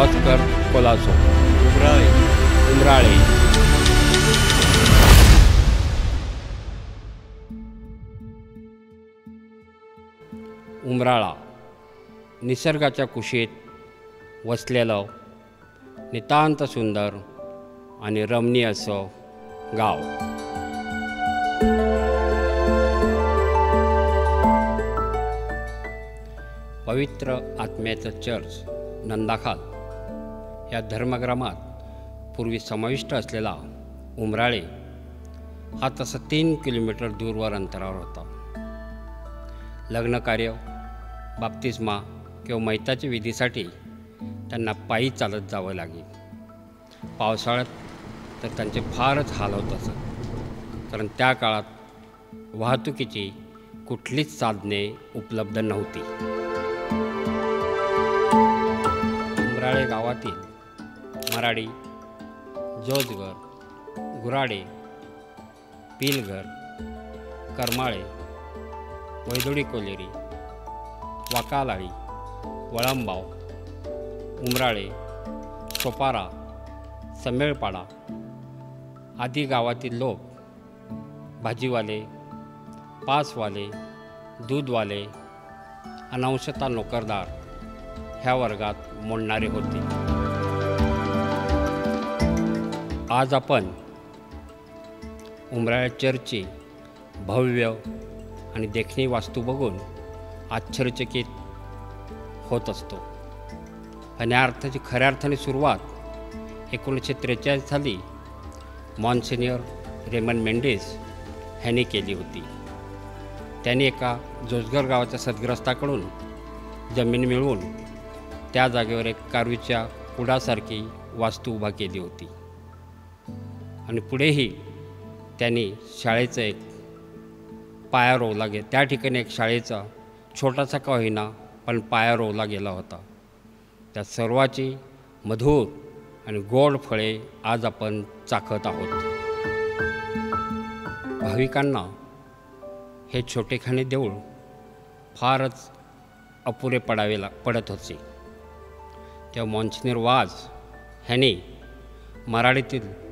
Oscar Colaco, Umrale. Umrale. उमराळा निसर्गाच्या कुशीत वसलेलं नितांत सुंदर आणि रमणीय असं गाव. पवित्र आत्म्याचं चर्च नंदाखाल या धर्मग्रामात पूर्वी समाविष्ट असलेला उमराळे हा तसा 3 किलोमीटर दूरवर अंतरावर होता. लग्नकार्य, बाप्तिस्मा किंवा मैताच्या विधीसाठी त्यांना पायी चालत जावं लागे. पावसाळ्यात तर त्यांचे फारच हाल होत असत, कारण त्या काळात वाहतुकीची कुठलीच साधने उपलब्ध नव्हती. उमराळे गावातील मराडी, जोजगर, गुराडे, पिलघर, करमाळे, वैदोडी कोलेरी, वाकालाळी, वळंबाव, उमराळे, सोपारा, समेळपाडा आदी गावातील लोक भाजीवाले, पासवाले, दूधवाले, अनांशता नोकरदार ह्या वर्गात मोडणारे होते. आज आपण उमराळे चर्चची भव्य आणि देखणी वास्तू बघून आश्चर्यचकित होत असतो. पण या अर्थाची खऱ्या अर्थाने सुरुवात 1943 साली मॉन्सिन्योर रेमन मेंडिस ह्यांनी केली होती. त्यांनी एका जोजगर गावाच्या सद्ग्रस्ताकडून जमीन मिळवून त्या जागेवर एक कारवीच्या कुडासारखी वास्तू उभा केली होती. आणि पुढेही त्यांनी शाळेचं एक पाया रोवला त्या ठिकाणी एक शाळेचा छोटासा का होईना पण पाया रोवला गेला होता. त्या सर्वाची मधुर आणि गोड फळे आज आपण चाखत आहोत. भाविकांना हे छोटेखानी देऊळ फारच अपुरे पडत होते. तेव्हा मॉन्सिन्योर वाज ह्यांनी मराठीतील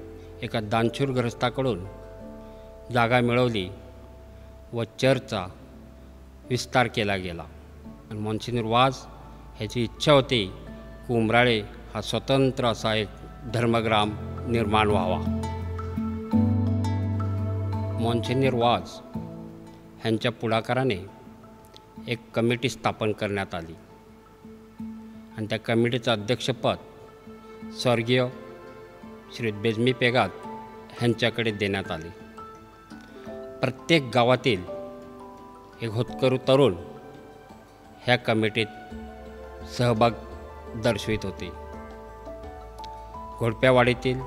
एका दानशूरग्रस्ताकडून जागा मिळवली व चर्चचा विस्तार केला गेला. आणि मॉन्सिन्योर वाज ह्याची इच्छा होती की उमराळे हा स्वतंत्र असा एक धर्मग्राम निर्माण व्हावा. मॉन्सिन्योर वाज ह्यांच्या पुढाकाराने एक कमिटी स्थापन करण्यात आली आणि त्या कमिटीचं अध्यक्षपद स्वर्गीय श्री बेजमी पेगात ह्यांच्याकडे देण्यात आले. प्रत्येक गावातील एक होतकरू तरुण ह्या कमिटीत सहभाग दर्शवित होते. घोडप्यावाडीतील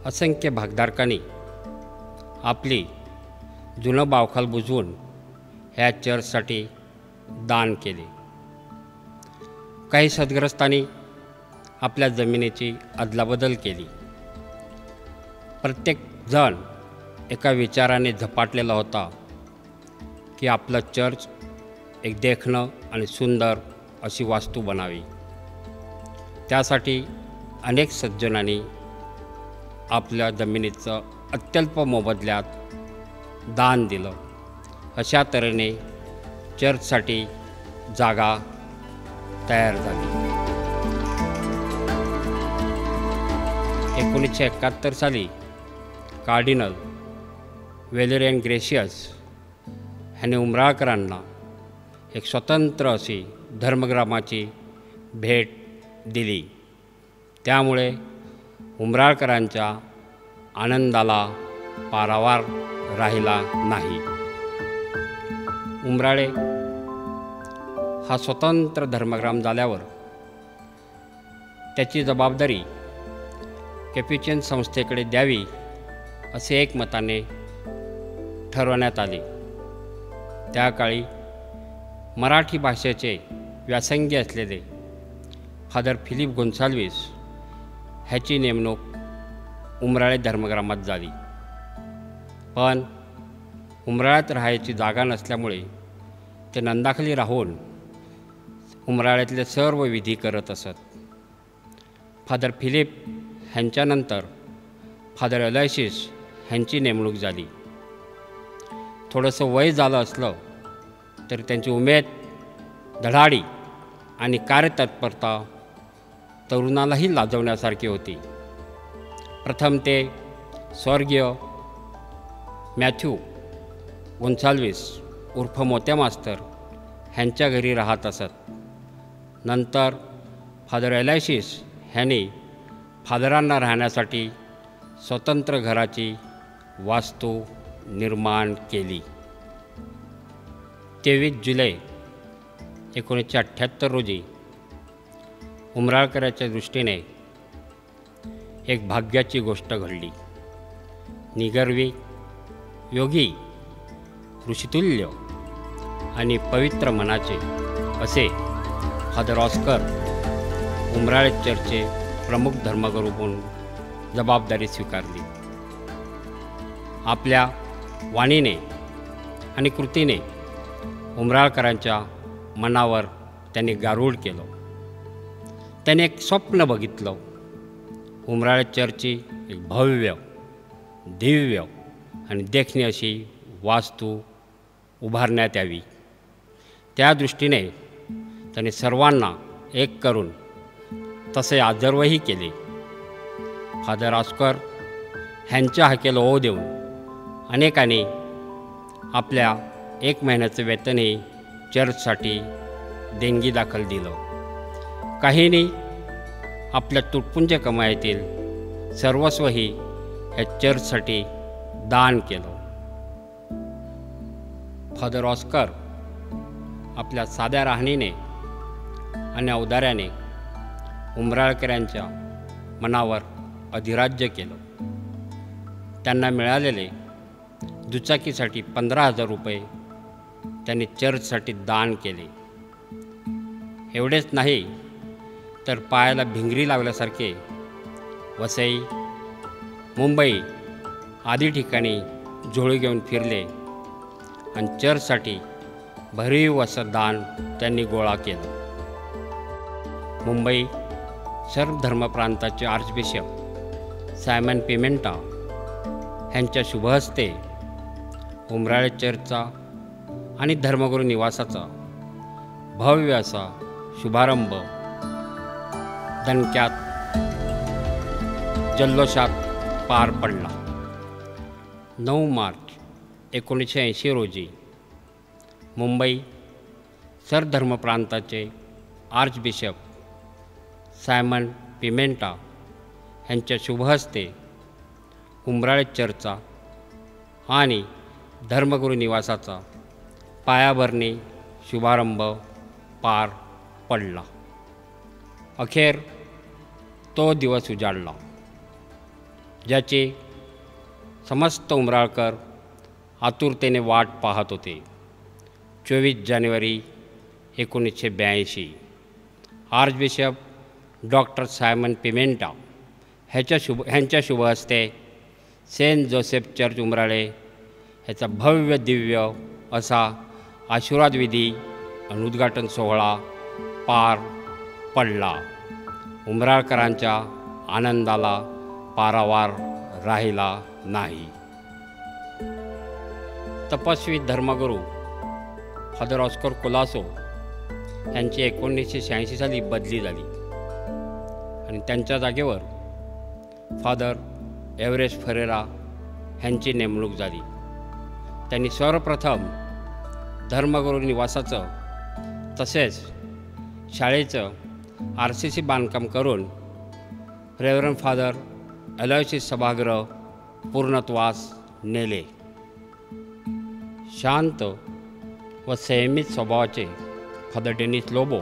असंख्य भागधारकांनी आपली जुनं बावखाल बुजवून ह्या चर्चसाठी दान केले. काही सद्ग्रस्तांनी आपल्या जमिनीची अदलाबदल केली. प्रत्येक जण एका विचाराने झपाटलेला होता की आपलं चर्च एक देखणं आणि सुंदर अशी वास्तू बनावी. त्यासाठी अनेक सज्जनांनी आपल्या जमिनीचं अत्यल्प मोबदल्यात दान दिलं. अशा तऱ्हेने चर्चसाठी जागा तयार झाली. 1971 साली कार्डिनल वेलेरियन ग्रेशियस ह्याने उमराळकरांना एक स्वतंत्र अशी धर्मग्रामाची भेट दिली. त्यामुळे उमराळकरांच्या आनंदाला पारावार राहिला नाही. उमराळे हा स्वतंत्र धर्मग्राम झाल्यावर त्याची जबाबदारी कॅप्युचिन संस्थेकडे द्यावी असे एकमताने ठरवण्यात आले. त्या काळी मराठी भाषेचे व्यासंगी असलेले फादर फिलिप गोन्साल्विस ह्याची नेमणूक उमराळे धर्मग्रामात झाली. पण उमराळ्यात राहायची जागा नसल्यामुळे ते नंदाखाली राहून उमराळ्यातले सर्व विधी करत असत. फादर फिलिप ह्यांच्यानंतर फादर अलोयसिस ह्यांची नेमणूक झाली. थोडंसं वय झालं असलं तरी त्यांची उमेद, धडाडी आणि कार्यतत्परता तरुणालाही लाजवण्यासारखी होती. प्रथम ते स्वर्गीय मॅथ्यू गोन्साल्विस उर्फ मोत्या मास्तर ह्यांच्या घरी राहत असत. नंतर फादर अलोयसिस ह्यांनी फादरांना राहण्यासाठी स्वतंत्र घराची वास्तू निर्माण केली. 23 जुलै 1978 रोजी उमराळकरांच्या दृष्टीने एक भाग्याची गोष्ट घडली. निगर्वी, योगी, ऋषितुल्य आणि पवित्र मनाचे असे फादर ऑस्कर उमराळे चर्चचे प्रमुख धर्मगुरू म्हणून जबाबदारी स्वीकारली. आपल्या वाणीने आणि कृतीने उमराळकरांच्या मनावर त्यांनी गारूड केलं. त्याने एक स्वप्न बघितलं. उमराळे चर्चची एक भव्य, दिव्य आणि देखणी अशी वास्तू उभारण्यात यावी. त्या दृष्टीने त्याने सर्वांना एक करून तसे आदरवही केले. फादर ऑस्कर ह्यांच्या हाकेला ओ देऊन अनेकांनी आपल्या 1 महिन्याचं वेतनही चर्चसाठी देणगी दाखल दिलं. काहींनी आपल्या तुटपुंज कमाईतील सर्वस्वही या चर्चसाठी दान केलं. फादर ऑस्कर आपल्या साध्या राहणीने आणि औदार्याने उमराळकरांच्या मनावर अधिराज्य केलं. त्यांना मिळालेले दुचाकीसाठी 15,000 रुपये त्यांनी चर्चसाठी दान केले. एवढेच नाही तर पायाला भिंगरी लावल्यासारखे वसई, मुंबई आदी ठिकाणी झोळी घेऊन फिरले आणि चर्चसाठी भरीव असं दान त्यांनी गोळा केलं. मुंबई सर्व धर्मप्रांताचे आर्चबिशप सायमन पिमेंटा ह्यांच्या शुभहस्ते उमराळे चर्चचा आणि धर्मगुरू निवासाचा भव्य असा शुभारंभ दणक्यात जल्लोषात पार पडला. 9 मार्च 1980 रोजी मुंबई सरधर्मप्रांताचे आर्चबिशप सायमन पिमेंटा यांच्या शुभहस्ते उमराळे चर्चचा आणि धर्मगुरू निवासाचा पायाभरणी शुभारंभ पार पडला. अखेर तो दिवस उजाडला ज्याची समस्त उमराळकर आतुरतेने वाट पाहत होते. 24 जानेवारी 1982 आर्चबिशप डॉक्टर सायमन पिमेंटा ह्यांच्या शुभहस्ते सेंट जोसेफ चर्च उमराळे ह्याचा भव्य दिव्य असा आशीर्वाद विधी आणि उद्घाटन सोहळा पार पडला. उमराळकरांच्या आनंदाला पारावार राहिला नाही. तपस्वी धर्मगुरू फादर ऑस्कर कोलासो यांची 1986 साली बदली झाली आणि त्यांच्या जागेवर फादर एव्हरेस्ट फरेरा ह्यांची नेमणूक झाली. त्यांनी सर्वप्रथम धर्मगुरू निवासाचं तसेच शाळेचं RCC बांधकाम करून रेव्हरंड फादर अलोयसिस सभागृह पूर्णत्वास नेले. शांत व संयमित स्वभावाचे फादर डेनिस लोबो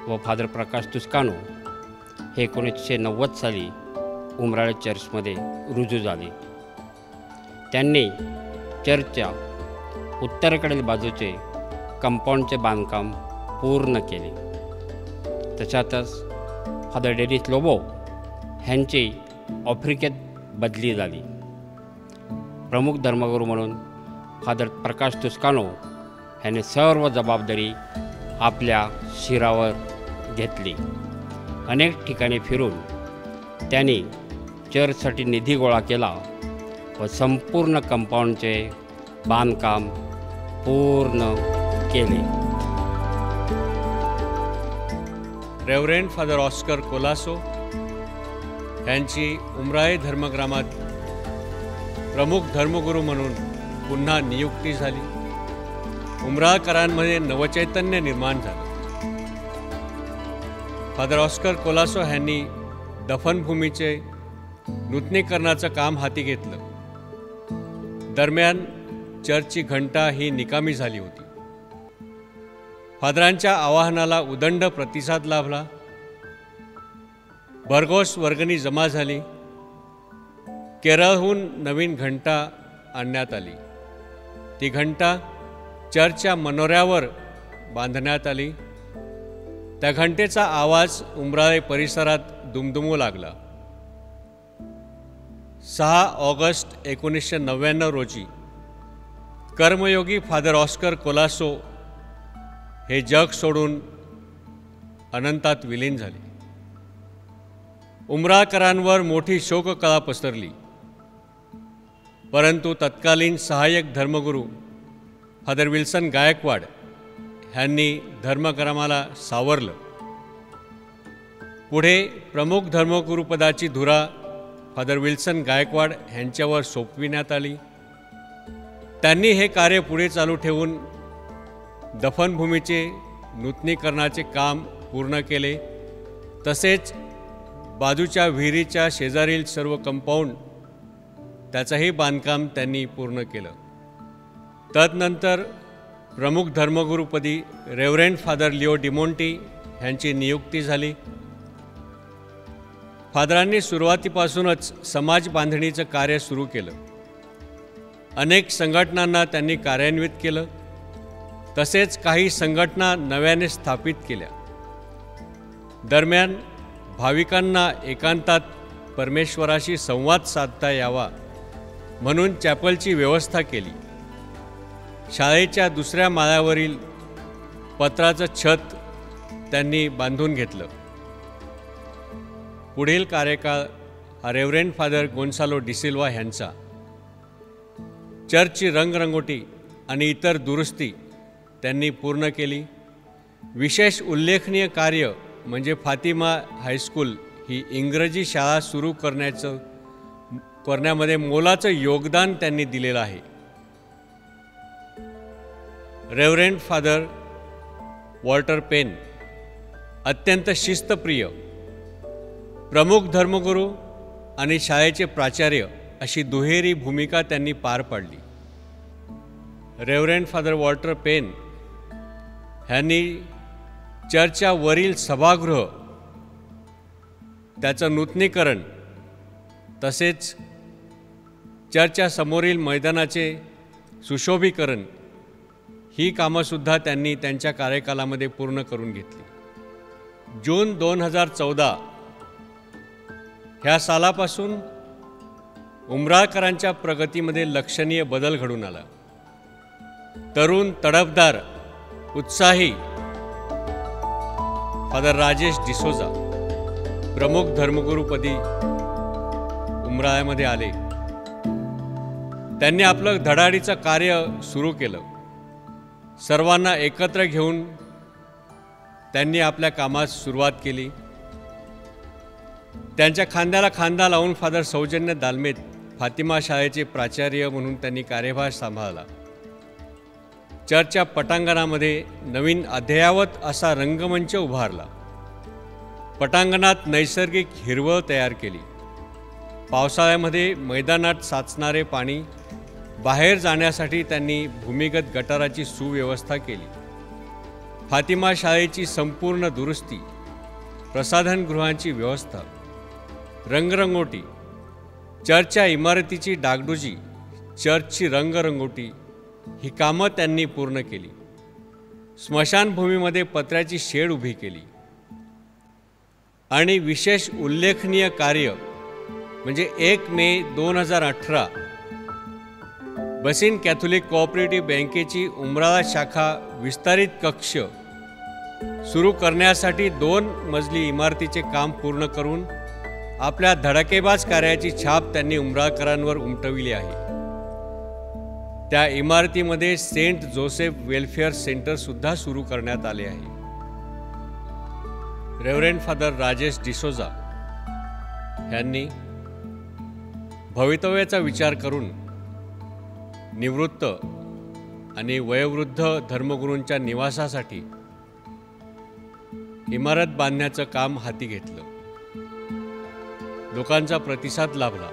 व फादर प्रकाश तुस्कानो हे 1990 साली उमराळे चर्चमध्ये रुजू झाले. त्यांनी चर्चच्या उत्तरेकडील बाजूचे कंपाऊंडचे बांधकाम पूर्ण केले. तशातच फादर डेनिस लोबो ह्यांची आफ्रिकेत बदली झाली. प्रमुख धर्मगुरू म्हणून फादर प्रकाश तुस्कानो ह्याने सर्व जबाबदारी आपल्या शिरावर घेतली. अनेक ठिकाणी फिरून त्यांनी चर्चसाठी निधी गोळा केला व संपूर्ण कंपाऊंडचे बांधकाम पूर्ण केले. रेव्हरंड फादर ऑस्कर कोलासो यांची उमराळे धर्मग्रामात प्रमुख धर्मगुरू म्हणून पुन्हा नियुक्ती झाली. उमराळकरांमध्ये नवचैतन्य निर्माण झालं. फादर ऑस्कर कोलासो यांनी दफनभूमीचे नूतनीकरणाचं काम हाती घेतलं. दरम्यान चर्चची घंटा ही निकामी झाली होती. फादरांच्या आवाहनाला उदंड प्रतिसाद लाभला. भरघोस वर्गणी जमा झाली. केरळहून नवीन घंटा आणण्यात आली. ती घंटा चर्चच्या मनोऱ्यावर बांधण्यात आली. त्या घंटेचा आवाज उमराळे परिसरात दुमदुमू लागला. 6 ऑगस्ट 1999 रोजी कर्मयोगी फादर ऑस्कर कोलासो हे जग सोडून अनंतात विलीन झाले. उमराळकरांवर मोठी शोककळा पसरली. परंतु तत्कालीन सहाय्यक धर्मगुरू फादर विल्सन गायकवाड यांनी धर्मग्रामाला सावरलं. पुढे प्रमुख धर्मगुरुपदाची धुरा फादर विल्सन गायकवाड यांच्यावर सोपविण्यात आली. त्यांनी हे कार्य पुढे चालू ठेवून दफनभूमीचे नूतनीकरणाचे काम पूर्ण केले. तसेच बाजूच्या विहिरीच्या शेजारील सर्व कंपाऊंड त्याचंही बांधकाम त्यांनी पूर्ण केलं. तदनंतर प्रमुख धर्मगुरुपदी रेव्हरंड फादर लिओ डिमोंटी यांची नियुक्ती झाली. फादरांनी सुरुवातीपासूनच समाज बांधणीचं कार्य सुरू केलं. अनेक संघटनांना त्यांनी कार्यान्वित केलं. तसेच काही संघटना नव्याने स्थापित केल्या. दरम्यान भाविकांना एकांतात परमेश्वराशी संवाद साधता यावा म्हणून चॅपलची व्यवस्था केली. शाळेच्या दुसऱ्या माळ्यावरील पत्राचं छत त्यांनी बांधून घेतलं. पुढील कार्यकाळ हा रेव्हरंड फादर गोन्सालो डिसिल्वा यांचा. चर्चची रंगरंगोटी आणि इतर दुरुस्ती त्यांनी पूर्ण केली. विशेष उल्लेखनीय कार्य म्हणजे फातिमा हायस्कूल ही इंग्रजी शाळा सुरू करण्यामध्ये मोलाचं योगदान त्यांनी दिलेलं आहे. रेव्हरंड फादर वॉल्टर पेन अत्यंत शिस्तप्रिय, प्रमुख धर्मगुरू आणि शाळेचे प्राचार्य अशी दुहेरी भूमिका त्यांनी पार पाडली. रेव्हरंड फादर वॉल्टर पेन यांनी चर्चच्या वरील सभागृह, त्याचं नूतनीकरण तसेच चर्चच्या समोरील मैदानाचे सुशोभीकरण ही कामंसुद्धा त्यांनी त्यांच्या कार्यकालामध्ये पूर्ण करून घेतली. जून 2014 ह्या सालापासून उमराळकरांच्या प्रगतीमध्ये लक्षणीय बदल घडून आला. तरुण, तडफदार, उत्साही फादर राजेश डिसोजा प्रमुख धर्मगुरुपदी उमराळ्यामध्ये आले. त्यांनी आपलं धडाडीचं कार्य सुरू केलं. सर्वांना एकत्र घेऊन त्यांनी आपल्या कामास सुरुवात केली. त्यांच्या खांद्याला खांदा लावून फादर सौजन्य दालमेत फातिमा शाळेचे प्राचार्य म्हणून त्यांनी कार्यभार सांभाळला. चर्चच्या पटांगणामध्ये नवीन अद्ययावत असा रंगमंच उभारला. पटांगणात नैसर्गिक हिरवळ तयार केली. पावसाळ्यामध्ये मैदानात साचणारे पाणी बाहेर जाण्यासाठी त्यांनी भूमिगत गटाराची सुव्यवस्था केली. फातिमा शाळेची संपूर्ण दुरुस्ती, प्रसाधनगृहांची व्यवस्था, रंगरंगोटी, चर्चच्या इमारतीची डागडुजी, चर्चची रंगरंगोटी ही कामं त्यांनी पूर्ण केली. स्मशानभूमीमध्ये पत्र्याची शेड उभी केली. आणि विशेष उल्लेखनीय कार्य म्हणजे 1 मे 2018 बसीन कॅथोलिक कोऑपरेटिव्ह बँकेची उमराळा शाखा विस्तारित कक्ष सुरू करण्यासाठी 2 मजली इमारतीचे काम पूर्ण करून आपल्या धडाकेबाज कार्याची छाप त्यांनी उमराळकरांवर उमटविली आहे. त्या इमारतीमध्ये सेंट जोसेफ वेलफेअर सेंटर सुद्धा सुरू करण्यात आले आहे. रेव्हरंड फादर राजेश डिसोजा यांनी भवितव्याचा विचार करून निवृत्त आणि वयोवृद्ध धर्मगुरूंच्या निवासासाठी इमारत बांधण्याचं काम हाती घेतलं. लोकांचा प्रतिसाद लाभला.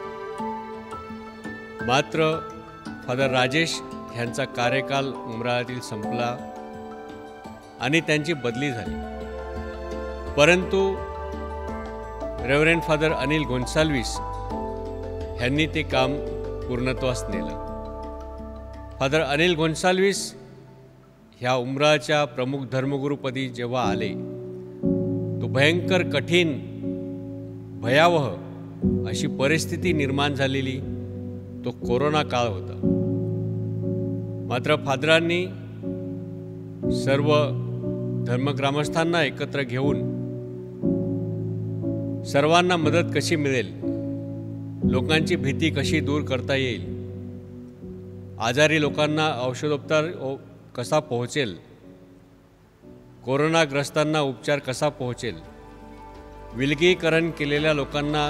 मात्र फादर राजेश यांचा कार्यकाल उमराळ्यातील संपला आणि त्यांची बदली झाली. परंतु रेव्हरंड फादर अनिल गोन्साल्विस यांनी ते काम पूर्णत्वास नेलं. फादर अनिल गोन्साल्विस ह्या उमराळच्या प्रमुख धर्मगुरूपदी जेव्हा आले, तो भयंकर कठीण भयावह अशी परिस्थिती निर्माण झालेली तो कोरोना काळ होता. मात्र फादरांनी सर्व धर्मग्रामस्थांना एकत्र घेऊन सर्वांना मदत कशी मिळेल, लोकांची भीती कशी दूर करता येईल, आजारी लोकांना औषधोपचार कसा पोहोचेल, कोरोनाग्रस्तांना उपचार कसा पोहोचेल, विलगीकरण केलेल्या लोकांना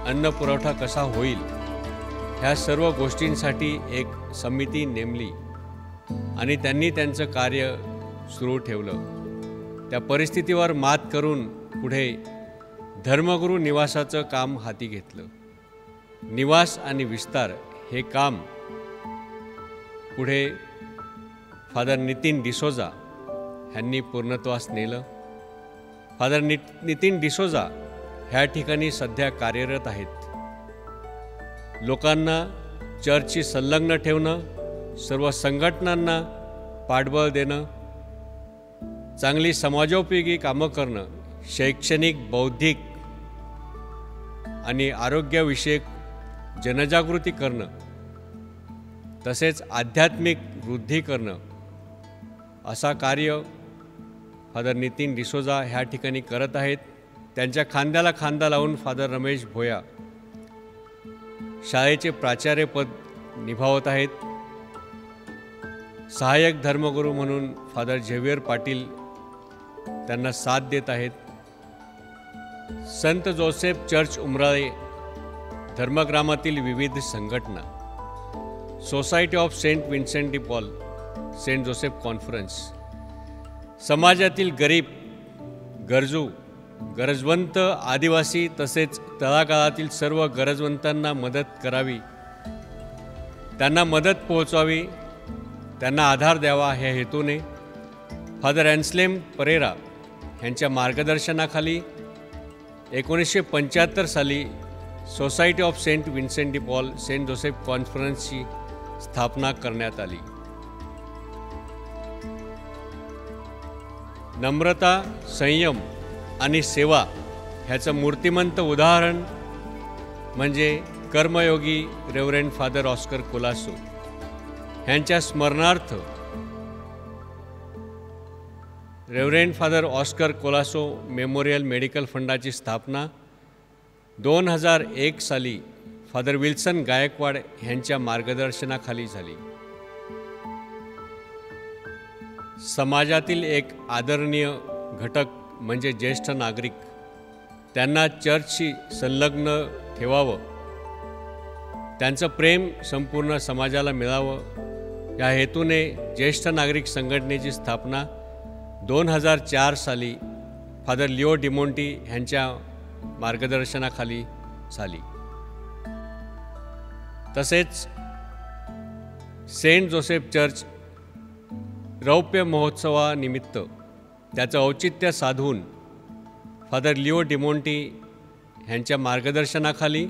अन्न पुरवठा कसा होईल, ह्या सर्व गोष्टींसाठी एक समिती नेमली आणि त्यांनी त्यांचं कार्य सुरू ठेवलं. त्या परिस्थितीवर मात करून पुढे धर्मगुरू निवासाचं काम हाती घेतलं. निवास आणि विस्तार हे काम पुढे फादर नितीन डिसोजा यांनी पूर्णत्वास नेलं. फादर नितीन डिसोजा ह्या ठिकाणी सध्या कार्यरत आहेत. लोकांना चर्चशी संलग्न ठेवणं, सर्व संघटनांना पाठबळ देणं, चांगली समाजोपयोगी कामं करणं, शैक्षणिक, बौद्धिक आणि आरोग्यविषयक जनजागृती करणं, तसेच आध्यात्मिक वृद्धी करणं, असा कार्य फादर नितीन डिसोजा ह्या ठिकाणी करत आहेत. त्यांच्या खांद्याला खांदा लावून फादर रमेश भोया शाळेचे प्राचार्यपद निभावत आहेत. सहाय्यक धर्मगुरू म्हणून फादर झेवियर पाटील त्यांना साथ देत आहेत. संत जोसेफ चर्च उमराळे धर्मग्रामातील विविध संघटना, society of Saint Vincent de Paul, Saint Joseph conference, समाजातील गरीब, गरजू, गरजवंत आदिवासी तसेच तळागाळातील सर्व गरजवंतांना मदत करावी, त्यांना मदत पोहोचवावी, त्यांना आधार द्यावा ह्या हेतूने फादर एन्सलेम परेरा यांच्या मार्गदर्शनाखाली 1975 साली society of Saint Vincent de Paul, Saint Joseph कॉन्फरन्सची स्थापना करण्यात आली. नम्रता, संयम आणि सेवा ह्याचं मूर्तिमंत उदाहरण म्हणजे कर्मयोगी रेव्हरंड फादर ऑस्कर कोलासो ह्यांच्या स्मरणार्थ reverend father Oscar Colaco memorial medical फंडाची स्थापना 2001 साली फादर विल्सन गायकवाड यांच्या मार्गदर्शनाखाली झाली. समाजातील एक आदरणीय घटक म्हणजे ज्येष्ठ नागरिक, त्यांना चर्चशी संलग्न ठेवावं, त्यांचं प्रेम संपूर्ण समाजाला मिळावं या हेतूने ज्येष्ठ नागरिक संघटनेची स्थापना 2004 साली फादर लिओ डिमोंटी यांच्या मार्गदर्शनाखाली झाली. तसेच सेंट जोसेफ चर्च रौप्य महोत्सवानिमित्त त्याचं औचित्य साधून फादर लिओ डिमोंटी यांच्या मार्गदर्शनाखाली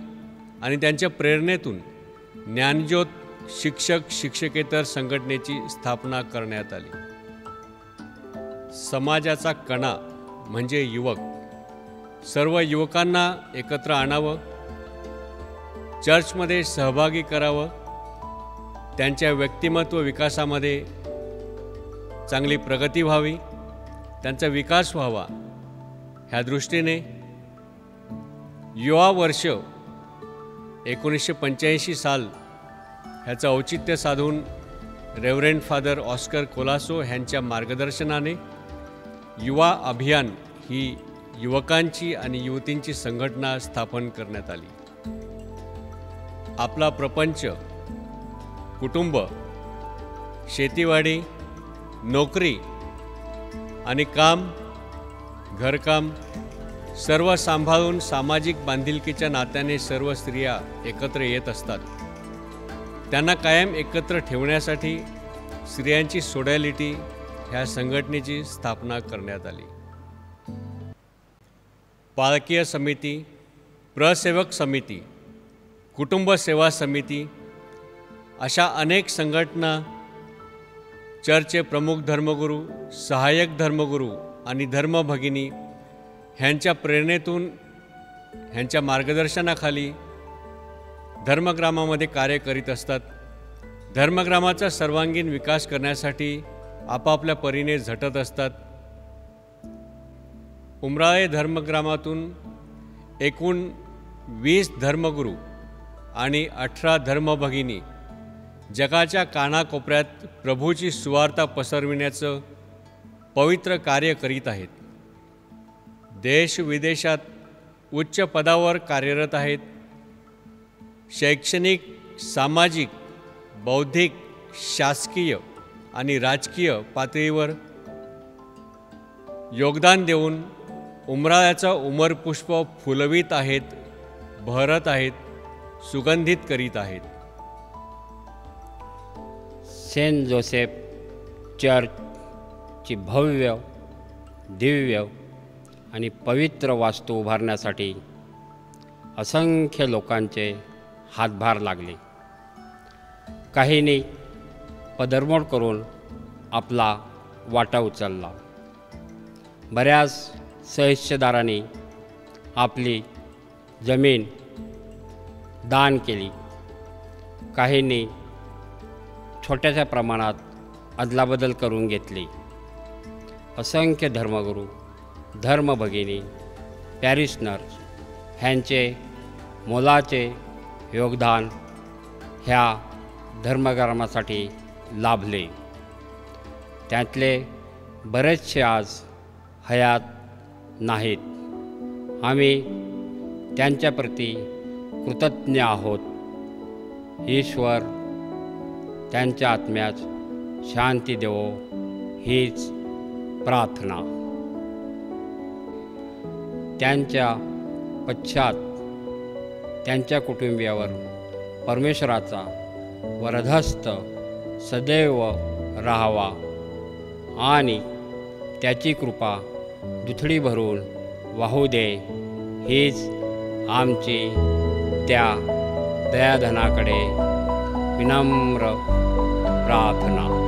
आणि त्यांच्या प्रेरणेतून ज्ञानज्योत शिक्षक शिक्षकेतर संघटनेची स्थापना करण्यात आली. समाजाचा कणा म्हणजे युवक, सर्व युवकांना एकत्र आणावं, चर्चमध्ये सहभागी करावं, त्यांच्या व्यक्तिमत्व विकासामध्ये चांगली प्रगती व्हावी त्यांचा विकास व्हावा ह्या दृष्टीने युवा वर्ष 1985 साल ह्याचं औचित्य साधून रेव्हरंड फादर ऑस्कर कोलासो ह्यांच्या मार्गदर्शनाने युवा अभियान ही युवकांची आणि युवतींची संघटना स्थापन करण्यात आली. आपला प्रपंच, कुटुंब, शेतीवाडी, नोकरी आणि काम, घरकाम सर्व सांभाळून सामाजिक बांधिलकीच्या नात्याने सर्व स्त्रिया एकत्र येत असतात. त्यांना कायम एकत्र ठेवण्यासाठी स्त्रियांची सोडॅलिटी ह्या संघटनेची स्थापना करण्यात आली. पालकीय समिती, प्रसेवक समिती, कुटुंब सेवा समिती अशा अनेक संघटना चर्चचे प्रमुख धर्मगुरू, सहाय्यक धर्मगुरू आणि धर्मभगिनी ह्यांच्या प्रेरणेतून, ह्यांच्या मार्गदर्शनाखाली धर्मग्रामामध्ये कार्य करीत असतात. धर्मग्रामाचा सर्वांगीण विकास करण्यासाठी आपापल्या परीने झटत असतात. उमराळे धर्मग्रामातून एकूण 20 धर्मगुरू आणि 18 धर्मभगिनी जगाच्या कानाकोपऱ्यात प्रभूची सुवार्ता पसरविण्याचं पवित्र कार्य करीत आहेत. देश विदेशात उच्च पदावर कार्यरत आहेत. शैक्षणिक, सामाजिक, बौद्धिक, शासकीय आणि राजकीय पातळीवर योगदान देऊन उमराळ्याचा उमरपुष्प फुलवीत आहेत, बहरत आहेत, सुगंधित करीत आहेत. सेंट जोसेफ चर्चची भव्य, दिव्य आणि पवित्र वास्तू उभारण्यासाठी असंख्य लोकांचे हातभार लागले. काहींनी पदरमोड करून आपला वाटा उचलला. बऱ्याच सहिष्येदारांनी आपली जमीन दान केली. काहींनी छोट्याशा प्रमाणात अदलाबदल करून घेतली. असंख्य धर्मगुरू, धर्मभगिनी, पॅरिशनर्स ह्यांचे मोलाचे योगदान ह्या धर्मग्रामासाठी लाभले. त्यातले बरेचसे आज हयात नाहीत. आम्ही त्यांच्याप्रती कृतज्ञ आहोत. ईश्वर त्यांच्या आत्म्यास शांती देवो हीच प्रार्थना. त्यांच्या पश्चात त्यांच्या कुटुंबियावर परमेश्वराचा वरदहस्त सदैव राहावा आणि त्याची कृपा दुथडी भरून वाहू दे हीच आमची त्या दयाधनाकडे विनम्र प्रार्थना.